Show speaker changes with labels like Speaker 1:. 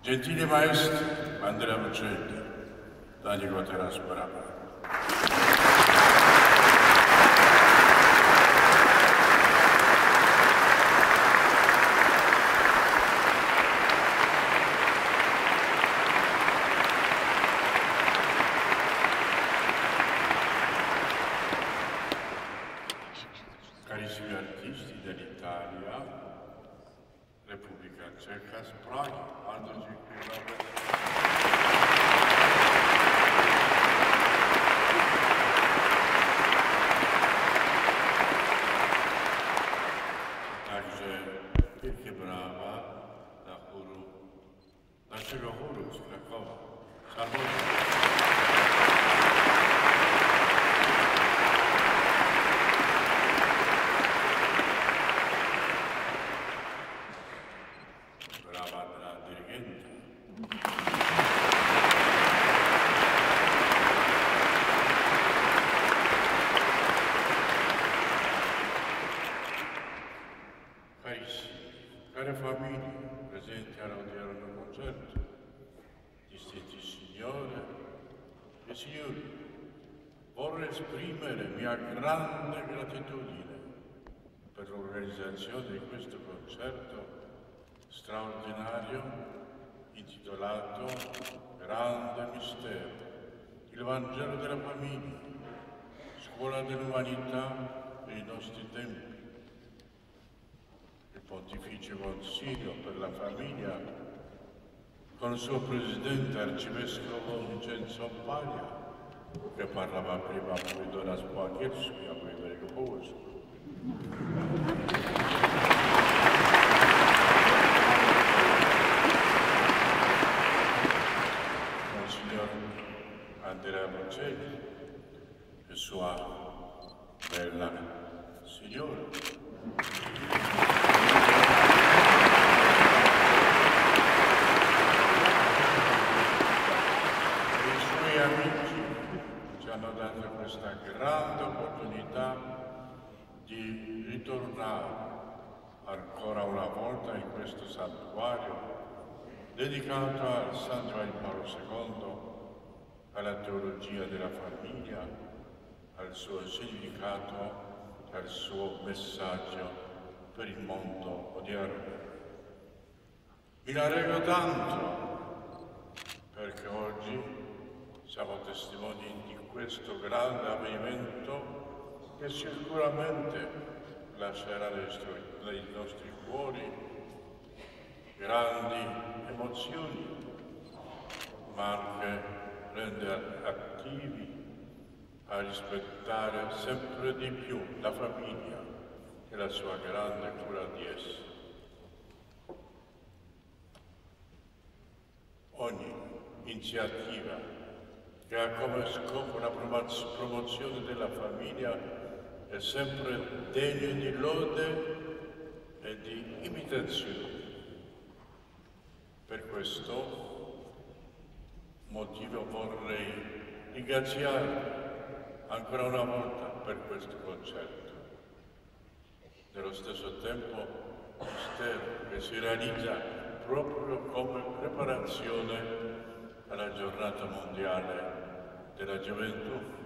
Speaker 1: Gentili maestri, Andrea Bocelli, Dani Guateras Barabara. Carissimi artisti dell'Italia, Repubblica Ceca, Praga, Andrzej Kurowiec. Także wielkie brawa dla chóru, naszego chóru z Krakowa, Szarlotty. Care famiglie presenti all'odierno concerto, distinti signore e signori, vorrei esprimere mia grande gratitudine per l'organizzazione di questo concerto straordinario intitolato Grande Mistero, il Vangelo della famiglia, scuola dell'umanità dei nostri tempi. Il Pontificio Consiglio per la Famiglia, con il suo presidente Arcivescovo Vincenzo Paglia, che parlava prima poi do nas po angielsku, ja powiem do jego połysku. Monsignor Andrea Bocelli e sua bella signora. Amici ci hanno dato questa grande opportunità di ritornare ancora una volta in questo santuario dedicato al San Giovanni Paolo II, alla teologia della famiglia, al suo significato, al suo messaggio per il mondo odierno. Mi la rego tanto perché oggi siamo testimoni di questo grande avvenimento che sicuramente lascerà nei nostri cuori grandi emozioni, ma anche rende attivi a rispettare sempre di più la famiglia e la sua grande cura di essa. Ogni iniziativa che ha come scopo la promozione della famiglia è sempre degno di lode e di imitazione. Per questo motivo vorrei ringraziare ancora una volta per questo concerto. Nello stesso tempo, mistero che si realizza proprio come preparazione alla giornata mondiale della gioventù.